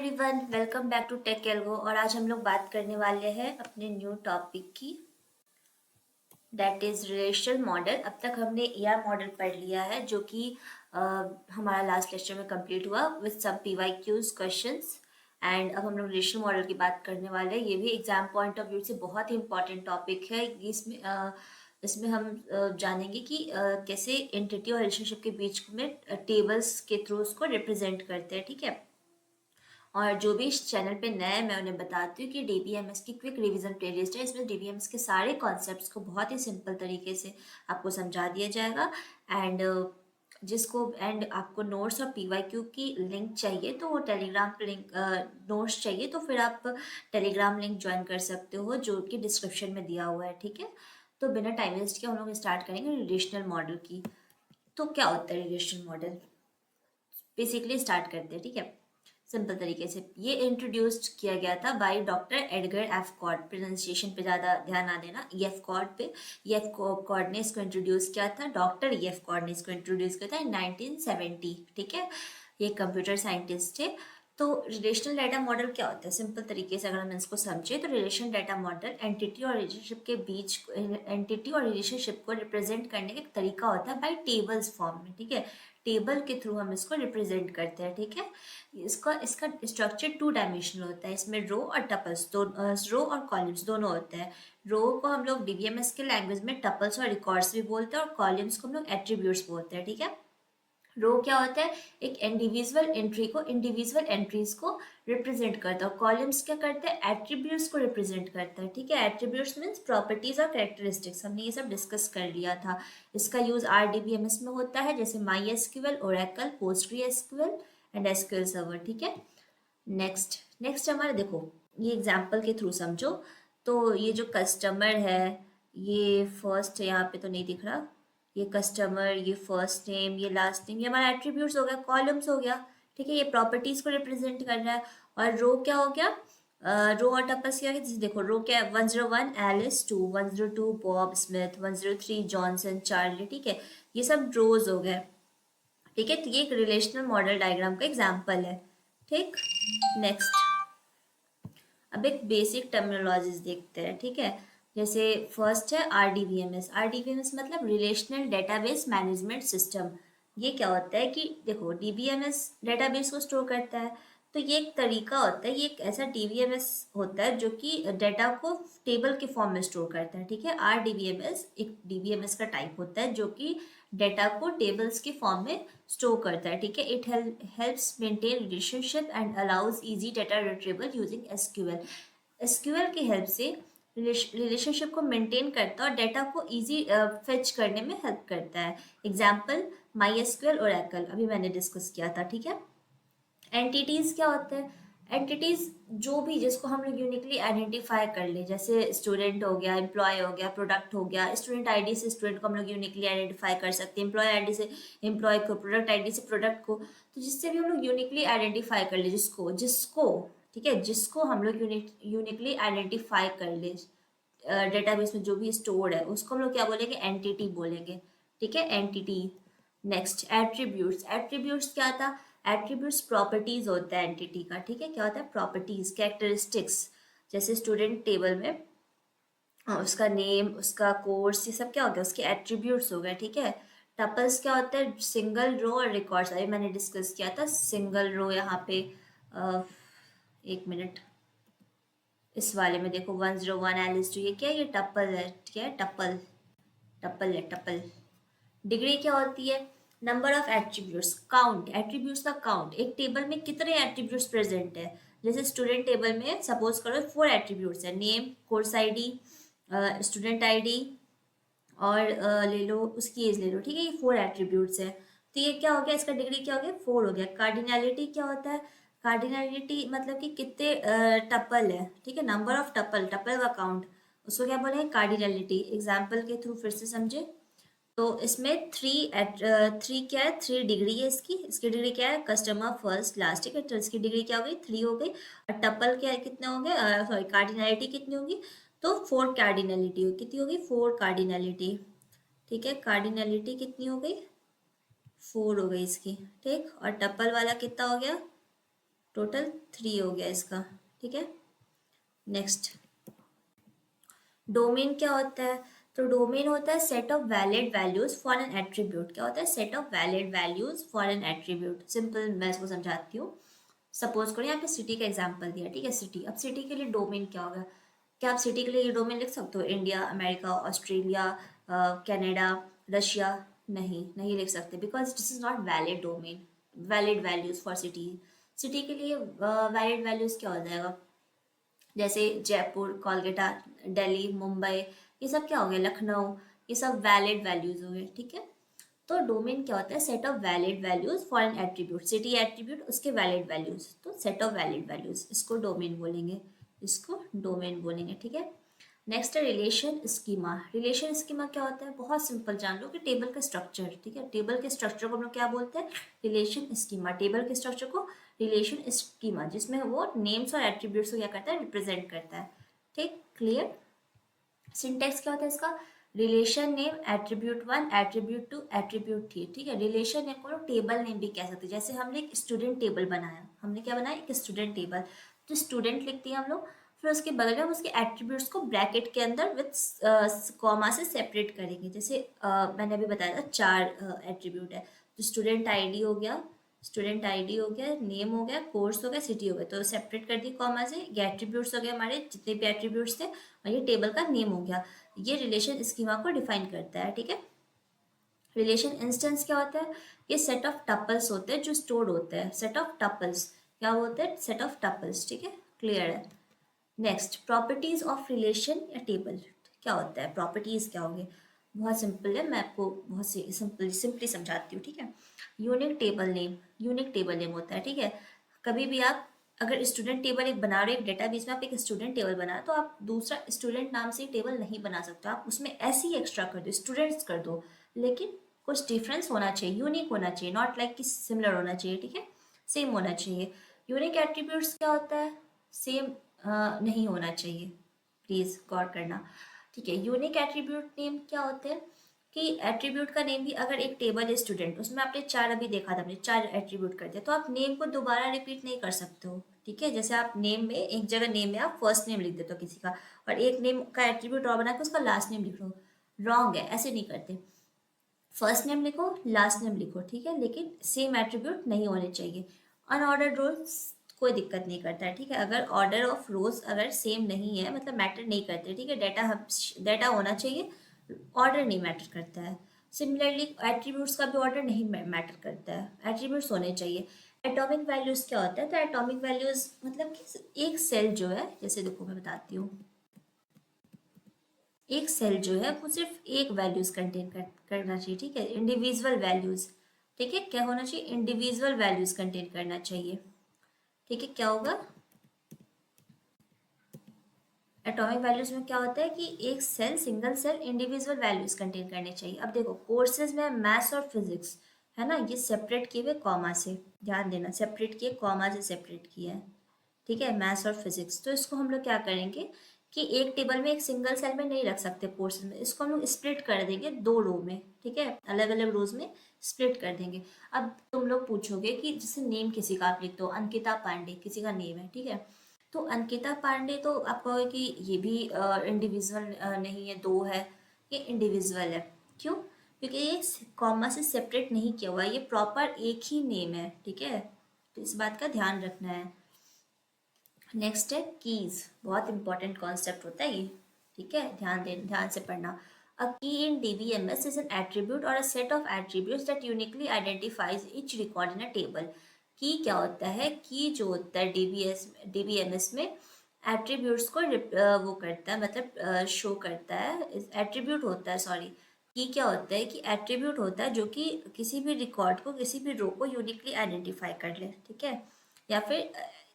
Everyone, welcome back to Tech Algo. और आज हम लोग बात करने वाले हैं अपने न्यू टॉपिक की, दैट इज रिलेशनल मॉडल। अब तक हमने ईआर मॉडल पढ़ लिया है जो कि हमारा लास्ट लेक्चर में कंप्लीट हुआ with some PYQs questions. And अब हम लोग रिलेशनल मॉडल की बात करने वाले हैं। ये भी एग्जाम पॉइंट ऑफ व्यू से बहुत ही इंपॉर्टेंट टॉपिक है। इसमें हम जानेंगे कि कैसे एंटिटी और रिलेशनशिप के बीच में टेबल्स के थ्रू उसको रिप्रेजेंट करते हैं। ठीक है। और जो भी इस चैनल पे नए हैं मैं उन्हें बताती हूँ कि डीबीएमएस की क्विक रिवीजन प्लेलिस्ट है। इसमें डीबीएमएस के सारे कॉन्सेप्ट्स को बहुत ही सिंपल तरीके से आपको समझा दिया जाएगा। एंड आपको नोट्स और पीवाईक्यू की लिंक चाहिए तो वो टेलीग्राम लिंक, नोट्स चाहिए तो फिर आप टेलीग्राम लिंक ज्वाइन कर सकते हो जो कि डिस्क्रिप्शन में दिया हुआ है। ठीक है। तो बिना टाइम वेस्ट के हम लोग स्टार्ट करेंगे रिलेशनल मॉडल की। तो क्या होता है रिलेशनल मॉडल, बेसिकली स्टार्ट करते हैं। ठीक है। सिंपल तरीके से ये इंट्रोड्यूस्ड किया गया था by doctor Edgar F Codd. Pronunciation पे ज़्यादा ध्यान ना देना, एफ कॉर्ड पे। एफ कॉर्ड ने इसको इंट्रोड्यूस किया था, डॉक्टर एफ कॉर्ड ने इसको इंट्रोड्यूस किया था इन 1970। ठीक है। ये कंप्यूटर साइंटिस्ट थे। तो रिलेशनल डाटा मॉडल क्या होता है, सिंपल तरीके से अगर हम इसको समझे तो रिलेशन डाटा मॉडल एंटिटी और रिलेशनशिप के बीच, एंटिटी और रिलेशनशिप को रिप्रेजेंट करने का एक तरीका होता है बाय टेबल्स फॉर्म में। ठीक है। टेबल के थ्रू हम इसको रिप्रेजेंट करते हैं। ठीक है। इसका इसका स्ट्रक्चर टू डायमेंशनल होता है। इसमें रो और टपल्स रो और कॉलम्स दोनों होते हैं। रो को हम लोग डीबीएमएस के लैंग्वेज में टपल्स और रिकॉर्ड्स भी बोलते हैं और कॉलम्स को हम लोग एट्रीब्यूट्स बोलते हैं। ठीक है। रो क्या होता है, एक इंडिविजुअल एंट्री को, इंडिविजुअल एंट्रीज को रिप्रेजेंट करता है। कॉलम्स क्या करते हैं, एट्रीब्यूट्स को रिप्रेजेंट करता है। ठीक है। एट्रीब्यूट्स मीन्स प्रॉपर्टीज और कैरेक्टरिस्टिक्स। हमने ये सब डिस्कस कर लिया था। इसका यूज आरडीबीएमएस में होता है, जैसे MySQL, Oracle, PostgreSQL and SQL server. ठीक है। नेक्स्ट नेक्स्ट हमारे देखो, ये एग्जाम्पल के थ्रू समझो। तो ये जो कस्टमर है, ये फर्स्ट यहाँ पे तो नहीं दिख रहा, ये कस्टमर, ये फर्स्ट नेम, ये लास्ट नेम, ये हमारा एट्रीब्यूट्स हो गया, कॉलम्स हो गया। ठीक है। ये प्रॉपर्टीज को रिप्रेजेंट कर रहा है। और रो क्या हो गया, रो और टपल्स क्या है, जैसे देखो रो क्या है, 101 Alice, 102 Bob Smith, 103 Johnson Charlie. ठीक है। ये सब रोज हो गए। ठीक है। तो ये एक रिलेशनल मॉडल डायग्राम का एग्जाम्पल है। ठीक। नेक्स्ट, अब एक बेसिक टर्मिनोलॉजीज देखते हैं। ठीक है। जैसे फर्स्ट है आरडीबीएमएस। आरडीबीएमएस मतलब रिलेशनल डेटाबेस मैनेजमेंट सिस्टम। ये क्या होता है कि देखो, डीबीएमएस डेटाबेस को स्टोर करता है। तो ये एक तरीका होता है, ये एक ऐसा डीबीएमएस होता है जो कि डेटा को टेबल के फॉर्म में स्टोर करता है। ठीक है। आरडीबीएमएस एक डीबीएमएस का टाइप होता है जो कि डेटा को टेबल्स के फॉर्म में स्टोर करता है। ठीक है। It helps maintain relationship and allows easy data retrieval using SQL. SQL की हेल्प से रिलेशनशिप को मेंटेन करता है और डेटा को इजी फेच करने में हेल्प करता है। एग्जाम्पल माई एसक्यूएल, ओरेकल, अभी मैंने डिस्कस किया था। ठीक है। एंटिटीज क्या होते हैं, एंटिटीज जो भी जिसको हम लोग यूनिकली आइडेंटिफाई कर ले, जैसे स्टूडेंट हो गया, एम्प्लॉय हो गया, प्रोडक्ट हो गया। स्टूडेंट आईडी से स्टूडेंट को हम लोग यूनिकली आइडेंटिफाई कर सकते हैं, एम्प्लॉय आईडी से एम्प्लॉय को, प्रोडक्ट आईडी से प्रोडक्ट को। तो जिससे भी हम लोग यूनिकली आइडेंटिफाई कर ले, जिसको जिसको ठीक है, जिसको हम लोग यूनिकली आइडेंटिफाई कर ले डेटाबेस में जो भी स्टोर्ड है, उसको हम लोग क्या बोलेंगे, एंटिटी बोलेंगे। ठीक है। एंटिटी। Next attributes. एट्रीब्यूट्स क्या था, एट्रीब्यूट्स प्रॉपर्टीज होता है एंटिटी का। ठीक है। क्या होता है, प्रॉपर्टीज, कैरेक्टरिस्टिक्स। जैसे स्टूडेंट टेबल में उसका नेम, उसका कोर्स, ये सब क्या हो गया, उसके एट्रीब्यूट्स हो गए। ठीक है। टपल्स क्या होता है, सिंगल रो और रिकॉर्ड्स, अभी मैंने डिस्कस किया था। सिंगल रो यहाँ पे एक मिनट, इस वाले में देखो 101 एलिस 2, ये क्या है, ये टपल है। क्या है, टपल, टपल है, टपल। डिग्री क्या होती है, number of attributes, count, attributes का काउंट, एक टेबल में कितने एट्रीब्यूट्स प्रेजेंट है। जैसे स्टूडेंट टेबल में सपोज करो 4 एट्रीब्यूट्स है, name, course ID, student ID और ले लो उसकी एज ले लो। ठीक है। ये 4 एट्रीब्यूट्स है। तो ये क्या हो गया, इसका डिग्री क्या हो गया, 4 हो गया। कार्डिनैलिटी क्या होता है, कार्डिनैलिटी मतलब कि कितने टपल है। ठीक है। नंबर ऑफ टपल, टपल का काउंट, उसको क्या बोले, कार्डिनैलिटी। एग्जाम्पल के थ्रू फिर से समझे तो इसमें थ्री क्या है, 3 डिग्री है इसकी। इसकी डिग्री क्या है, कस्टमर फर्स्ट लास्ट। ठीक है। तो इसकी डिग्री क्या हो गई, 3 हो गई। और टपल क्या है, कितने हो गए, सॉरी कार्डिनैलिटी कितनी होगी, तो 4 कार्डिनैलिटी कितनी होगी, 4 कार्डिनैलिटी। ठीक है। कार्डिनैलिटी कितनी हो गई, 4 हो गई इसकी। ठीक। और टपल वाला कितना हो गया, टोटल 3 हो गया इसका, ठीक है। नेक्स्ट, डोमेन क्या होता है? तो डोमेन होता है set of valid values for an attribute. क्या होता है? Set of valid values for an attribute. Simple मैं इसको समझाती हूँ। सपोज करो यहाँ पे सिटी का एग्जांपल दिया, ठीक है, सिटी। अब सिटी के लिए डोमेन क्या होगा? क्या आप सिटी के लिए ये डोमेन लिख सकते हो? India, America, Australia, Canada, Russia? नहीं, नहीं लिख सकते, because this is not valid domain. Valid values for city, city के लिए वैलिड वैल्यूज क्या हो जाएगा? जैसे जयपुर, कोलकाता, दिल्ली, मुंबई, ये सब क्या हो गया? लखनऊ, ये सब वैलिड वैल्यूज हो गए, ठीक है। तो डोमेन क्या होता है? Set of valid values for an attribute. City attribute, उसके वैलिड वैल्यूज, तो सेट ऑफ वैलिड वैल्यूज, इसको डोमेन बोलेंगे, इसको डोमेन बोलेंगे, ठीक है। नेक्स्ट है रिलेशन स्कीमा। रिलेशन स्कीमा क्या होता है? बहुत सिंपल, जान लो कि टेबल का स्ट्रक्चर, ठीक है। टेबल के स्ट्रक्चर को हम लोग क्या बोलते हैं? Relation schema. टेबल के स्ट्रक्चर को रिलेशन स्कीमा, जिसमें वो नेम्स और एट्रीब्यूट्स को क्या करता है? रिप्रेजेंट करता है, ठीक, क्लियर। सिंटेक्स क्या होता है इसका? Relation name, attribute 1, attribute 2, attribute 3, ठीक है। रिलेशन नेम को टेबल नेम भी कह सकते हैं। जैसे हमने एक स्टूडेंट टेबल बनाया, हमने क्या बनाया? एक स्टूडेंट टेबल। तो स्टूडेंट लिखते हैं हम लोग, फिर उसके बगल में हम उसके एट्रीब्यूट्स को ब्रैकेट के अंदर विथ कॉमा से सेपरेट करेंगे। जैसे मैंने अभी बताया था 4 एट्रीब्यूट है। तो स्टूडेंट आईडी हो गया, स्टूडेंट आईडी हो गया, नेम हो गया, कोर्स हो गया, सिटी हो गया, तो सेपरेट कर दी कॉमा से। ये एट्रीब्यूट्स हो गए हमारे जितने भी एट्रीब्यूट्स थे, और ये टेबल का नेम हो गया। ये रिलेशन स्कीमा को डिफाइन करता है, ठीक है। रिलेशन इंस्टेंस क्या होता है? ये सेट ऑफ टपल्स होते हैं जो स्टोर्ड होते हैं। सेट ऑफ टपल्स क्या होते हैं? सेट ऑफ टपल्स, ठीक है, क्लियर है। नेक्स्ट, प्रॉपर्टीज ऑफ रिलेशन या टेबल क्या होता है? प्रॉपर्टीज क्या होंगे? बहुत सिंपल है, मैं आपको बहुत सिंपली समझाती हूँ, ठीक है। Unique table name, unique table name होता है, ठीक है। कभी भी आप अगर स्टूडेंट टेबल एक बना रहे, एक डेटाबेस में आप एक स्टूडेंट टेबल बना, तो आप दूसरा स्टूडेंट नाम से टेबल नहीं बना सकते। आप उसमें ऐसे ही एक्स्ट्रा कर दो, स्टूडेंट्स कर दो, लेकिन कुछ डिफरेंस होना चाहिए, यूनिक होना चाहिए, नॉट लाइक कि सिमिलर होना चाहिए, ठीक है, सेम होना चाहिए। यूनिक एट्रीब्यूट्स क्या होता है? सेम नहीं होना चाहिए, प्लीज गौर करना, ठीक है। यूनिक एट्रीब्यूट नेम क्या होते हैं? कि एट्रीब्यूट का नेम भी, अगर एक टेबल है स्टूडेंट, उसमें आपने 4, अभी देखा था हमने 4 एट्रीब्यूट कर दिया, तो आप नेम को दोबारा रिपीट नहीं कर सकते हो, ठीक है। जैसे आप नेम में, एक जगह नेम में आप फर्स्ट नेम लिख देते हो किसी का, और एक नेम का एट्रीब्यूट और बना के उसका लास्ट नेम लिख लो, रॉन्ग है, ऐसे नहीं करते। फर्स्ट नेम लिखो, लास्ट नेम लिखो, ठीक है, लेकिन सेम एट्रीब्यूट नहीं होने चाहिए। अनऑर्डर्ड रोज कोई दिक्कत नहीं करता है, ठीक है। अगर ऑर्डर ऑफ रोज अगर सेम नहीं है, मतलब मैटर नहीं करते, ठीक है। डाटा होना चाहिए, ऑर्डर नहीं मैटर करता है। सिमिलरली एट्रीब्यूट्स का भी ऑर्डर नहीं मैटर करता है, एट्रीब्यूट्स होने चाहिए। एटॉमिक वैल्यूज क्या होता है? तो एटॉमिक वैल्यूज मतलब कि एक सेल जो है, जैसे देखो मैं बताती हूँ, एक सेल जो है वो सिर्फ एक वैल्यूज कंटेन करना चाहिए, ठीक है, इंडिविजुअल वैल्यूज, ठीक है। क्या होना चाहिए? इंडिविजुअल वैल्यूज कंटेन करना चाहिए, ठीक है। क्या होगा? एटॉमिक वैल्यूज में क्या होता है कि एक cell, single cell, individual values contain करने चाहिए। अब देखो कोर्सेज में मैथ्स और फिजिक्स है ना, ये सेपरेट किए हुए कॉमा से, ध्यान देना, सेपरेट किए, कॉमा से सेपरेट किया है, ठीक है, मैथ्स और फिजिक्स। तो इसको हम लोग क्या करेंगे कि एक टेबल में, एक सिंगल सेल में नहीं रख सकते पोर्शन में, इसको हम लोग स्प्लिट कर देंगे 2 रो में, ठीक है, अलग अलग रोज में स्प्लिट कर देंगे। अब तुम लोग पूछोगे कि जैसे नेम किसी का आप लिख दो, अंकिता पांडे किसी का नेम है, ठीक है, तो अंकिता पांडे, तो आप कहोगे कि ये भी इंडिविजुअल नहीं है, 2 है, ये इंडिविजुअल है। क्यों? क्योंकि ये कॉमा से सेपरेट नहीं किया हुआ है, ये प्रॉपर एक ही नेम है, ठीक है, तो इस बात का ध्यान रखना है। नेक्स्ट है कीज, बहुत इंपॉर्टेंट कॉन्सेप्ट होता है ये, ठीक है, ध्यान से पढ़ना। A key in DBMS is an attribute और a set of attributes that uniquely identifies each record in a table. Key क्या होता है? की जो होता है डीबीएमएस में एट्रीब्यूट्स को वो करता है, मतलब शो करता है, एट्रीब्यूट होता है, सॉरी। की क्या होता है? कि एट्रीब्यूट होता है जो कि किसी भी रिकॉर्ड को, किसी भी रो को यूनिकली आइडेंटिफाई कर ले, ठीक है। या फिर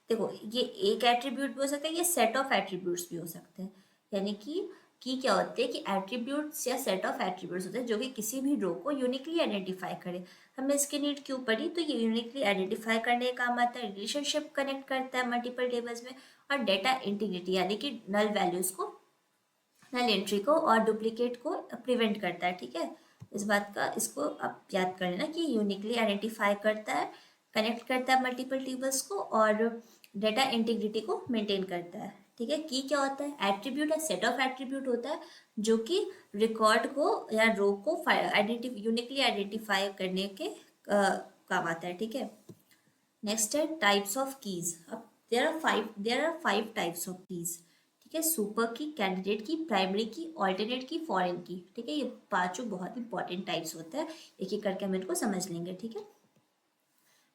देखो, ये एक एट्रीब्यूट भी हो सकता है, ये सेट ऑफ एट्रीब्यूट्स भी हो सकते हैं। यानी कि की क्या होते हैं कि एट्रीब्यूट्स या सेट ऑफ एट्रीब्यूट्स होते हैं जो कि किसी भी रो को यूनिकली आइडेंटिफाई करे। हमें इसकी नीड क्यों पड़ी? तो ये यूनिकली आइडेंटिफाई करने का काम आता है, रिलेशनशिप कनेक्ट करता है मल्टीपल टेबल्स में, और डेटा इंटीग्रिटी यानी कि नल वैल्यूज को, नल एंट्री को और डुप्लीकेट को प्रिवेंट करता है, ठीक है। इस बात का, इसको आप याद कर लेना कि यूनिकली आइडेंटिफाई करता है, कनेक्ट करता है मल्टीपल टेबल्स को और डेटा इंटीग्रिटी को मेंटेन करता है। ठीक है, की क्या होता है? एट्रीब्यूट है, सेट ऑफ एट्रीब्यूट होता है जो कि रिकॉर्ड को या रो को यूनिकली आइडेंटिफाई करने के काम आता है। ठीक है, नेक्स्ट है टाइप्स ऑफ कीज। अब there are 5 types of keys. ठीक है, सुपर की, कैंडिडेट की, प्राइमरी की, ऑल्टरनेट की, फॉरेन की। ठीक है, ये पांचों बहुत इंपॉर्टेंट टाइप्स होते हैं, एक एक करके हम इनको समझ लेंगे। ठीक है,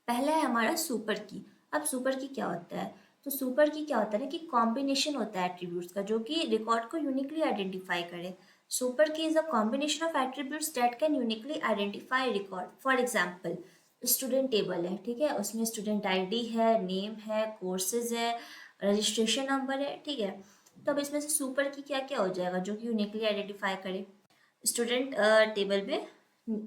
पहला है हमारा सुपर की। अब सुपर की क्या होता है? तो सुपर की क्या होता है ना कि कॉम्बिनेशन होता है एट्रीब्यूट्स का जो कि रिकॉर्ड को यूनिकली आइडेंटिफाई करे। सुपर की is a combination of attributes that can uniquely identify record. For example, student table है, ठीक है, उसमें स्टूडेंट आईडी है, नेम है, कोर्सेज है, रजिस्ट्रेशन नंबर है। ठीक है, तो अब इसमें से सुपर की क्या क्या हो जाएगा जो कि यूनिकली आइडेंटिफाई करे? स्टूडेंट टेबल में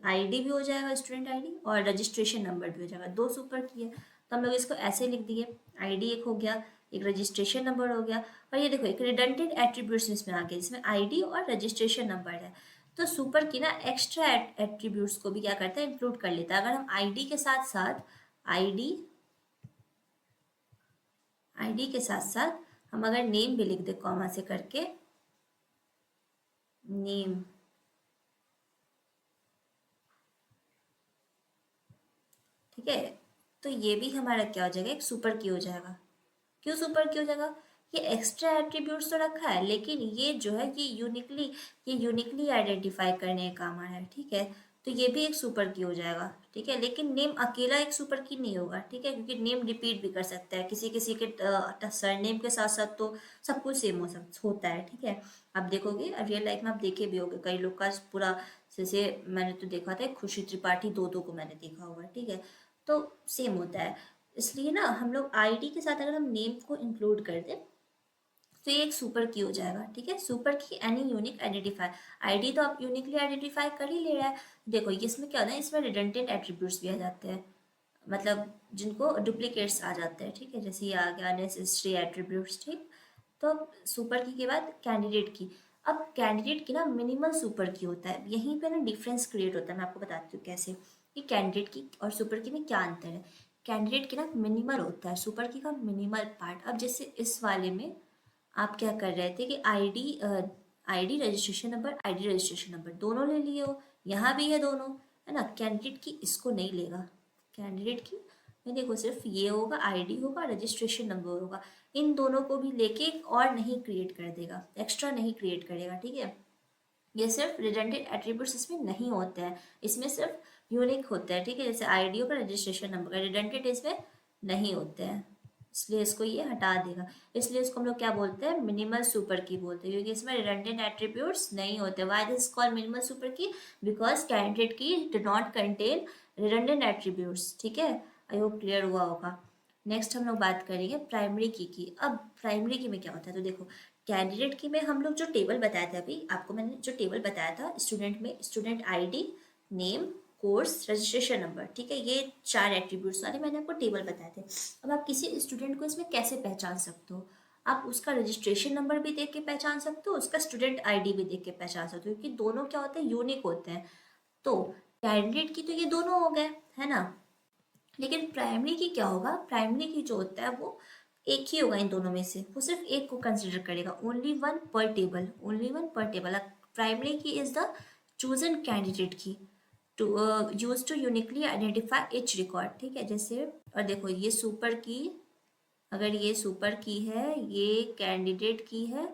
आईडी भी हो जाएगा, स्टूडेंट आईडी, और रजिस्ट्रेशन नंबर भी हो जाएगा। दो सुपर की है तो हम लोग इसको ऐसे लिख दिए, आईडी एक हो गया, एक रजिस्ट्रेशन नंबर हो गया, और ये देखो एक रिडंडेंट एट्रीब्यूट्स इसमें आ गए जिसमें आईडी और रजिस्ट्रेशन नंबर है। तो सुपर की ना एक्स्ट्रा एट्रीब्यूट्स को भी क्या करता है? इंक्लूड कर लेता है। अगर हम आईडी के साथ साथ आईडी आईडी के साथ साथ हम अगर नेम भी लिख दे कॉमा से करके, नेम, ठीक है, तो ये भी हमारा क्या हो जाएगा? एक सुपर की हो जाएगा। क्यों सुपर की हो जाएगा? ये एक्स्ट्रा एट्रीब्यूट्स तो रखा है लेकिन ये जो है ये यूनिकली आइडेंटिफाई करने का काम आ रहा है। ठीक है, तो ये भी एक सुपर की हो जाएगा। ठीक है, लेकिन नेम अकेला एक सुपर की नहीं होगा। ठीक है, क्योंकि नेम रिपीट भी कर सकता है, किसी किसी के सरनेम के साथ साथ तो सब कुछ सेम होता है। ठीक है, आप देखोगे रियल लाइफ में, आप देखे भी होगे कई लोग का पूरा, जैसे मैंने तो देखा था खुशी त्रिपाठी दो दो को मैंने देखा हुआ है। ठीक है, तो सेम होता है। इसलिए ना हम लोग आईडी के साथ अगर हम नेम को इंक्लूड कर दें तो ये एक सुपर की हो जाएगा। ठीक है, सुपर की एनी यूनिक आइडेंटिफायर। आईडी तो आप यूनिकली आइडेंटिफाई कर ही ले रहा है। देखो इसमें क्या होता है, इसमें रिडंडेंट एट्रीब्यूट्स भी आ जाते हैं, मतलब जिनको डुप्लीकेट्स आ जाते हैं। ठीक है, जैसे ये आ गया अननेसेसरी एट्रीब्यूट्स। ठीक, तो सुपर की के बाद कैंडिडेट की। अब कैंडिडेट की ना मिनिमल सुपर की होता है, यहीं पे ना डिफरेंस क्रिएट होता है। मैं आपको बताती हूँ कैसे कि कैंडिडेट की और सुपर की में क्या अंतर है। कैंडिडेट की ना मिनिमल होता है, सुपर की का मिनिमल पार्ट। अब जैसे इस वाले में आप क्या कर रहे थे कि ID registration number, ID registration number दोनों ले लिए हो, यहाँ भी है दोनों, है ना। कैंडिडेट की इसको नहीं लेगा, कैंडिडेट की में देखो सिर्फ ये होगा, आईडी होगा, रजिस्ट्रेशन नंबर होगा, इन दोनों को भी लेके एक और नहीं क्रिएट कर देगा, एक्स्ट्रा नहीं क्रिएट करेगा। ठीक है, ये सिर्फ रिडंडेंट एट्रीब्यूट्स इसमें नहीं होते हैं, इसमें सिर्फ यूनिक होते हैं। ठीक है, जैसे आईडी का, रजिस्ट्रेशन नंबर का, रिडंडेंट इसमें नहीं होते हैं, इसलिए इसको ये हटा देगा। इसलिए इसको हम लोग क्या बोलते हैं? मिनिमल सुपर की बोलते हैं, क्योंकि इसमें रिडंडेंट एट्रीब्यूट्स नहीं होते। Why this called minimal super की? बिकॉज कैंडिडेट की do not contain redundant attributes. ठीक है, आई होप क्लियर हुआ होगा। नेक्स्ट हम लोग बात करेंगे प्राइमरी की। अब प्राइमरी की में क्या होता है? तो देखो कैंडिडेट की में हम लोग जो टेबल बताया था, अभी आपको मैंने जो टेबल बताया था स्टूडेंट में, student ID, name, course, registration number. ठीक है, ये 4 एट्रीब्यूट्स वाले मैंने आपको टेबल बताए थे। अब आप किसी स्टूडेंट को इसमें कैसे पहचान सकते हो? आप उसका रजिस्ट्रेशन नंबर भी देख के पहचान सकते हो, उसका स्टूडेंट आईडी भी देख के पहचान सकते हो, क्योंकि दोनों क्या होते हैं? यूनिक होते हैं। तो कैंडिडेट की तो ये दोनों हो गए, है ना। लेकिन प्राइमरी की क्या होगा? प्राइमरी की जो होता है वो एक ही होगा इन दोनों में से, वो सिर्फ एक को कंसिडर करेगा, only one per table, only one per table. Primary key is the chosen candidate key to use to uniquely identify each record. ठीक है, जैसे और देखो ये सुपर की, अगर ये सुपर की है, ये कैंडिडेट की है,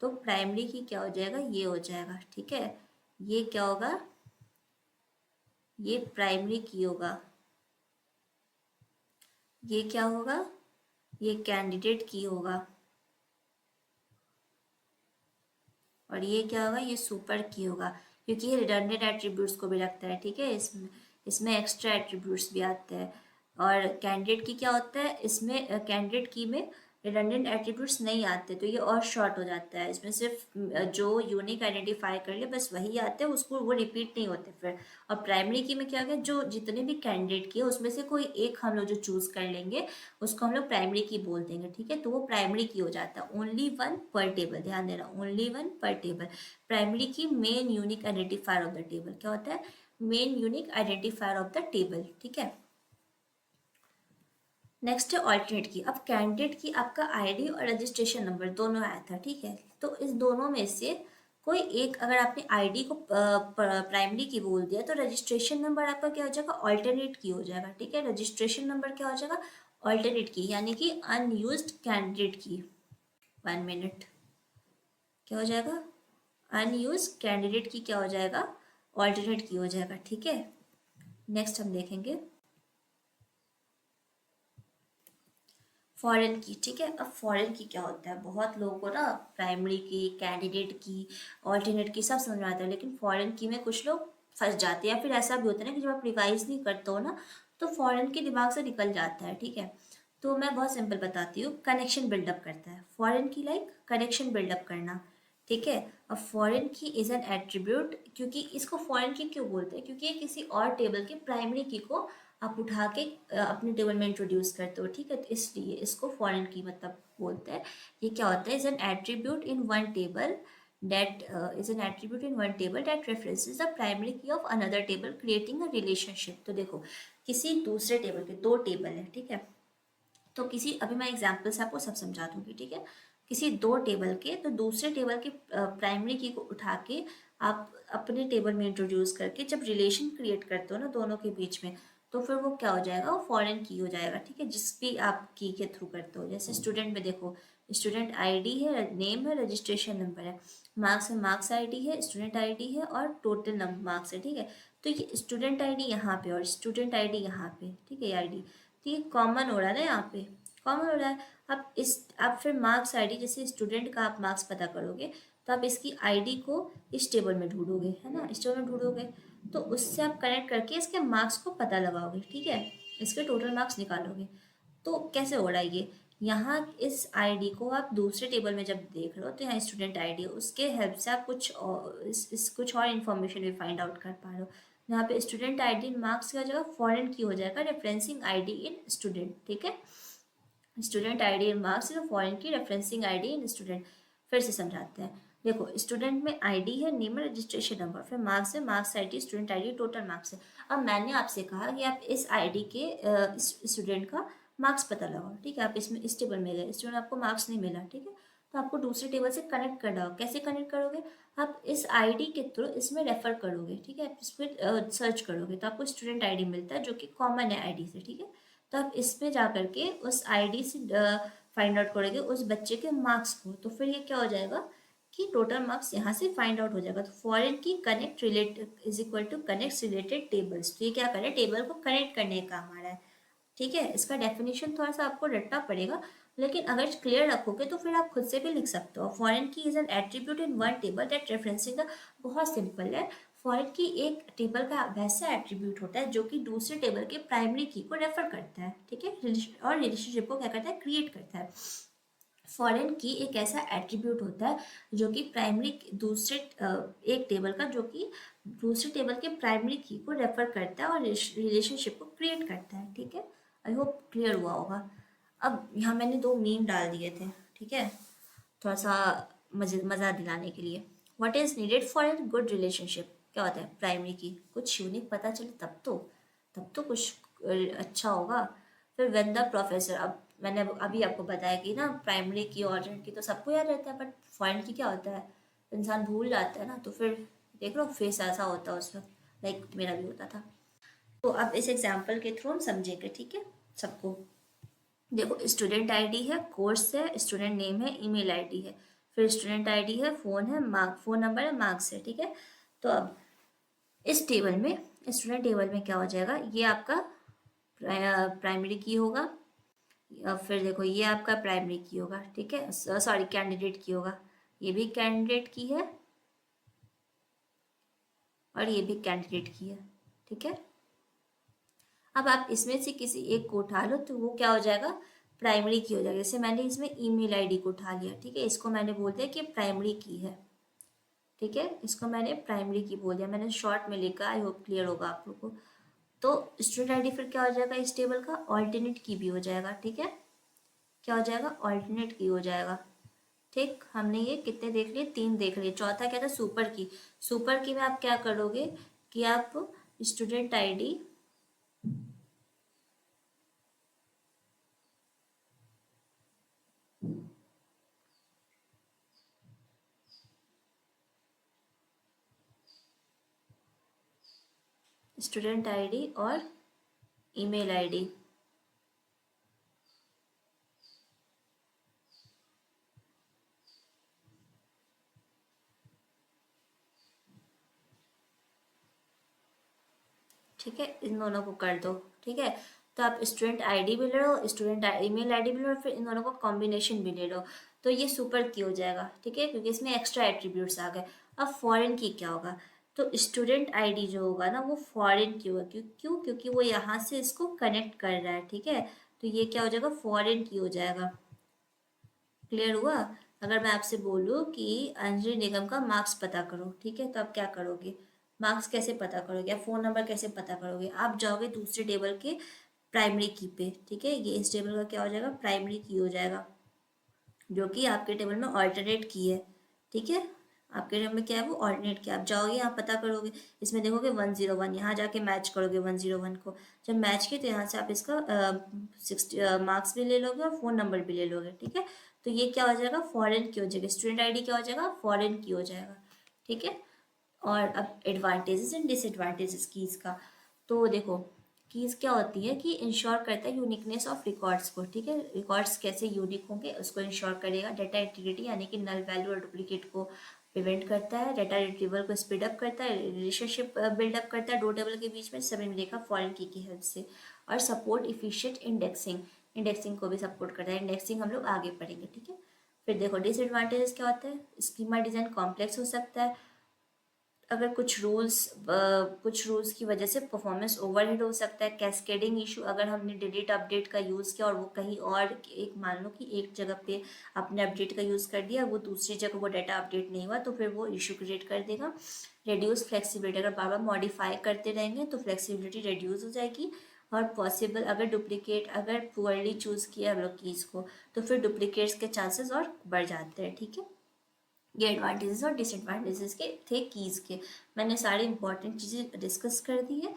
तो प्राइमरी की क्या हो जाएगा? ये हो जाएगा। ठीक है, ये क्या होगा? ये प्राइमरी की होगा, ये क्या होगा? ये कैंडिडेट की होगा, और ये क्या होगा? ये सुपर की होगा, क्योंकि ये रिडंडेंट एट्रीब्यूट्स को भी रखता है। ठीक है, इसमें इसमें एक्स्ट्रा एट्रीब्यूट्स भी आते हैं। और कैंडिडेट की क्या होता है? इसमें कैंडिडेट की में रिडंडेंट एट्रीब्यूट्स नहीं आते, तो ये और शॉर्ट हो जाता है। इसमें सिर्फ जो यूनिक आइडेंटिफाई कर ले बस वही आते हैं, उसको वो रिपीट नहीं होते फिर। और प्राइमरी की में क्या होगा? जो जितने भी कैंडिडेट की है उसमें से कोई एक हम लोग जो चूज कर लेंगे उसको हम लोग प्राइमरी की बोल देंगे। ठीक है, तो वो प्राइमरी की हो जाता है, ओनली वन पर टेबल। ध्यान देना, only one per table. Primary की main unique identifier of the table क्या होता है? Main unique identifier of the table. ठीक है, नेक्स्ट है ऑल्टरनेट की। अब कैंडिडेट की आपका आईडी और रजिस्ट्रेशन नंबर दोनों आया था, ठीक है। तो इस दोनों में से कोई एक, अगर आपने आईडी को प्राइमरी की बोल दिया तो रजिस्ट्रेशन नंबर आपका क्या हो जाएगा, ऑल्टरनेट की हो जाएगा, ठीक है। रजिस्ट्रेशन नंबर क्या हो जाएगा, ऑल्टरनेट की, यानी कि अनयूज्ड कैंडिडेट की। 1 मिनट, क्या हो जाएगा, अनयूज कैंडिडेट की क्या हो जाएगा, ऑल्टरनेट की हो जाएगा, ठीक है। नेक्स्ट हम देखेंगे फॉरेन की, ठीक है। अब फॉरेन की क्या होता है, बहुत लोगों को ना प्राइमरी की, कैंडिडेट की, ऑल्टरनेट की सब समझ में आता है, लेकिन फॉरेन की में कुछ लोग फंस जाते हैं, या फिर ऐसा भी होता है ना कि जब आप रिवाइज नहीं करते हो ना तो फॉरेन के दिमाग से निकल जाता है, ठीक है। तो मैं बहुत सिंपल बताती हूँ, कनेक्शन बिल्डअप करता है फॉरेन की, लाइक कनेक्शन बिल्डअप करना, ठीक है। अब फॉरेन की इज एन एट्रीब्यूट, क्योंकि इसको फॉरेन की क्यों बोलते हैं, क्योंकि ये किसी और टेबल के प्राइमरी की को आप उठा के अपने टेबल में इंट्रोड्यूस करते हो, ठीक है। तो इसलिए इसको फॉरेन की मतलब बोलते हैं। ये क्या होता है, is an attribute in one table that is an attribute in one table that references the primary key of another table creating a relationship। तो देखो, किसी दूसरे टेबल के दो टेबल है, ठीक है। तो किसी, अभी मैं एग्जाम्पल से आपको सब समझा दूंगी, ठीक है। किसी दो टेबल के, तो दूसरे टेबल के प्राइमरी की को उठा के आप अपने टेबल में इंट्रोड्यूस करके जब रिलेशन क्रिएट करते हो ना दोनों के बीच में, तो फिर वो क्या हो जाएगा, वो फॉरेन की हो जाएगा, ठीक है। जिस भी आप की के थ्रू करते हो, जैसे स्टूडेंट में देखो, स्टूडेंट आईडी है, नेम है, रजिस्ट्रेशन नंबर है, मार्क्स है, मार्क्स आईडी है, स्टूडेंट आईडी है, और टोटल नंबर मार्क्स है, ठीक है। तो ये स्टूडेंट आईडी यहाँ पे और स्टूडेंट आईडी यहाँ पे, ठीक है, आईडी, तो ये कॉमन हो रहा है ना, यहाँ पे कॉमन हो रहा है। आप फिर मार्क्स आईडी, जैसे स्टूडेंट का आप मार्क्स पता करोगे तो आप इसकी आईडी को इस टेबल में ढूंढोगे, है ना, इस टेबल में ढूंढोगे, तो उससे आप कनेक्ट करके इसके मार्क्स को पता लगाओगे, ठीक है, इसके टोटल मार्क्स निकालोगे। तो कैसे हो रहा है ये, यहाँ इस आईडी को आप दूसरे टेबल में जब देख रहे हो तो यहाँ स्टूडेंट आईडी है, उसके हेल्प से आप कुछ और कुछ और इन्फॉर्मेशन भी फाइंड आउट कर पा रहे हो। यहाँ पे स्टूडेंट आईडी इन मार्क्स की जगह फॉरेन की हो जाएगा, रेफरेंसिंग आईडी इन स्टूडेंट, ठीक है। Student ID in marks is foreign की रेफरेंसिंग आईडी इन स्टूडेंट। फिर से समझाते हैं, देखो स्टूडेंट में आईडी है, नेम है, रजिस्ट्रेशन नंबर, फिर मार्क्स है, marks ID, student ID, total marks है। अब मैंने आपसे कहा कि आप इस आईडी के स्टूडेंट का मार्क्स पता लगाओ, ठीक है। आप इसमें इस टेबल में गए, स्टूडेंट आपको मार्क्स नहीं मिला, ठीक है। तो आपको दूसरे टेबल से कनेक्ट करना होगा। कैसे कनेक्ट करोगे, आप इस आईडी के थ्रू इसमें रेफर करोगे, ठीक है, इस पर सर्च करोगे तो आपको स्टूडेंट आईडी मिलता है जो कि कॉमन है आईडी से, ठीक है। तो आप इसमें जा करके उस आईडी से फाइंड आउट करोगे उस बच्चे के मार्क्स को, तो फिर ये क्या हो जाएगा कि टोटल मार्क्स यहाँ से फाइंड आउट हो जाएगा। तो foreign key connect related is equal to connect related tables. तो ये क्या करे, टेबल को कनेक्ट करने का काम आ रहा है, ठीक है। इसका डेफिनेशन थोड़ा सा आपको रटना पड़ेगा, लेकिन अगर क्लियर रखोगे तो फिर आप खुद से भी लिख सकते हो। फॉरेन की is an attribute in one table that referencing the, बहुत सिंपल है। फॉरेन की एक टेबल का वैसा एट्रीब्यूट होता है जो कि दूसरे टेबल के प्राइमरी की को रेफर करता है, ठीक है, और रिलेशनशिप को क्या करता है, क्रिएट करता है। फॉरेन की एक ऐसा एट्रीब्यूट होता है जो कि प्राइमरी दूसरे एक टेबल का जो कि दूसरे टेबल के प्राइमरी की को रेफर करता है और रिलेशनशिप को क्रिएट करता है, ठीक है। आई होप क्लियर हुआ होगा। अब यहाँ मैंने दो मीम डाल दिए थे, ठीक है, थोड़ा सा मज़ा दिलाने के लिए। What is needed for a good relationship, क्या होता है, प्राइमरी की कुछ यूनिक पता चले तब तो कुछ अच्छा होगा। फिर वेन द प्रोफेसर, अब मैंने अभी आपको बताया कि ना प्राइमरी की ऑर्डिनेट की तो सबको याद रहता है, बट फॉरेन की क्या होता है, इंसान भूल जाता है ना, तो फिर देख लो फेस ऐसा होता है उसमें, लाइक मेरा भी होता था। तो अब इस एग्जाम्पल के थ्रू हम समझेंगे, ठीक है, सबको। देखो स्टूडेंट आईडी है, कोर्स है, स्टूडेंट नेम है, ईमेल आईडी है, फिर स्टूडेंट आईडी है, फोन है, फोन नंबर है, मार्क्स है, ठीक है। तो अब इस टेबल में, स्टूडेंट टेबल में क्या हो जाएगा, ये आपका प्राइमरी की होगा, फिर देखो ये आपका प्राइमरी की होगा, ठीक है, सॉरी कैंडिडेट की होगा, ये भी कैंडिडेट की है और ये भी कैंडिडेट की है, ठीक है। अब आप इसमें से किसी एक को उठा लो तो वो क्या हो जाएगा, प्राइमरी की हो जाएगा। जैसे मैंने इसमें ईमेल आईडी को उठा लिया, ठीक है, इसको मैंने बोल दिया कि प्राइमरी की है, ठीक है, इसको मैंने प्राइमरी की बोल दिया, मैंने शॉर्ट में लिखा, आई होप क्लियर होगा आप लोग को। तो स्टूडेंट आईडी फिर क्या हो जाएगा, इस टेबल का ऑल्टरनेट की भी हो जाएगा, ठीक है, क्या हो जाएगा, ऑल्टरनेट की हो जाएगा, ठीक। हमने ये कितने देख लिए, 3 देख लिए। चौथा क्या था, सुपर की। सुपर की में आप क्या करोगे कि आप स्टूडेंट आईडी स्टूडेंट आईडी और ईमेल आईडी। ठीक है, इन दोनों को कर दो। ठीक है, तो आप स्टूडेंट आईडी भी ले लो, स्टूडेंट ईमेल आईडी भी ले लो, फिर इन दोनों को कॉम्बिनेशन भी ले लो, तो ये सुपर की हो जाएगा। ठीक है, क्योंकि इसमें एक्स्ट्रा एट्रीब्यूट्स आ गए। अब फॉरेन की क्या होगा, तो स्टूडेंट आईडी जो होगा ना वो फॉरेन की होगा। क्यों? क्योंकि वो यहाँ से इसको कनेक्ट कर रहा है। ठीक है, तो ये क्या हो जाएगा, फॉरेन की हो जाएगा। क्लियर हुआ? अगर मैं आपसे बोलूँ कि अंजलि निगम का मार्क्स पता करो, ठीक है, तो आप क्या करोगे? मार्क्स कैसे पता करोगे, या फ़ोन नंबर कैसे पता करोगे? आप जाओगे दूसरे टेबल के प्राइमरी की पे। ठीक है, ये इस टेबल का क्या हो जाएगा, प्राइमरी की हो जाएगा, जो कि आपके टेबल में ऑल्टरनेट की है। ठीक है, आपके टेबल में क्या है, वो ऑल्टरनेट की। आप जाओगे यहाँ पता करोगे, इसमें देखोगे 101, यहाँ जाके मैच करोगे 101 को। जब मैच किए तो यहाँ से आप इसका 60 मार्क्स भी ले लोगे और फ़ोन नंबर भी ले लोगे। ठीक है, तो ये क्या हो जाएगा, फॉरेन की हो जाएगी। स्टूडेंट आईडी क्या हो जाएगा, फॉरेन की हो जाएगा। ठीक है, और अब एडवांटेजेस एंड डिसएडवांटेजेस कीज़ का। तो देखो, कीज़ क्या होती है कि इंश्योर करता है यूनिकनेस ऑफ रिकॉर्ड्स को। ठीक है, रिकॉर्ड्स कैसे यूनिक होंगे उसको इंश्योर करेगा। डाटा इंटीग्रिटी यानी कि नल वैल्यू और डुप्लीकेट को प्रिवेंट करता है। डाटा रिट्रीवल को स्पीड अप करता है। रिलेशनशिप बिल्डअप करता है दो टेबल के बीच में, सभी मिलेगा फॉरेन की हेल्प से। और सपोर्ट इफिशिएंट इंडेक्सिंग, इंडेक्सिंग को भी सपोर्ट करता है। इंडेक्सिंग हम लोग आगे पढ़ेंगे। ठीक है, फिर देखो डिसएडवांटेजेस क्या होता है। स्कीमा डिज़ाइन कॉम्प्लेक्स हो सकता है। अगर कुछ रूल्स की वजह से परफॉर्मेंस ओवरहेड हो सकता है। कैस्केडिंग इशू, अगर हमने डिलीट अपडेट का यूज़ किया और वो कहीं और, एक मान लो कि एक जगह पे आपने अपडेट का यूज़ कर दिया, वो दूसरी जगह वो डाटा अपडेट नहीं हुआ, तो फिर वो इशू क्रिएट कर देगा। रेड्यूस फ्लेक्सिबिलिटी, अगर बार बार मॉडिफाई करते रहेंगे तो फ्लेक्सिबिलिटी रेड्यूस हो जाएगी। और पॉसिबल, अगर डुप्लीकेट, अगर पुअरली चूज़ किया हम लोग कीज़ को, तो फिर डुप्लीकेट्स के चांसेस और बढ़ जाते हैं। ठीक है, ये एडवांटेजेस और डिसएडवांटेजेस के थे कीज़ के। मैंने सारी इंपॉर्टेंट चीज़ें डिस्कस कर दी है।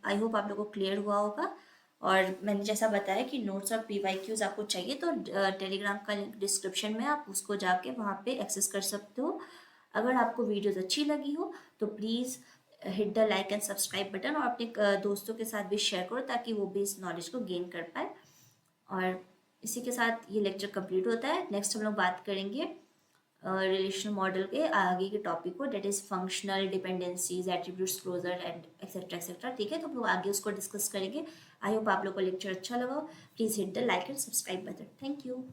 आई होप आप लोगों को क्लियर हुआ होगा। और मैंने जैसा बताया कि नोट्स और PYQs आपको चाहिए तो टेलीग्राम का लिंक डिस्क्रिप्शन में, आप उसको जाके वहाँ पे एक्सेस कर सकते हो। अगर आपको वीडियोस अच्छी लगी हो तो please hit the like and subscribe button, और अपने दोस्तों के साथ भी शेयर करो ताकि वो भी इस नॉलेज को गेन कर पाए। और इसी के साथ ये लेक्चर कंप्लीट होता है। नेक्स्ट हम लोग बात करेंगे रिलेशनल मॉडल के आगे के टॉपिक को, that is functional dependencies, attributes, closure and etcetera etcetera. ठीक है, तो हम लोग आगे उसको डिस्कस करेंगे। आई होप आप लोग को लेक्चर अच्छा लगा। Please hit the like and subscribe button. Thank you.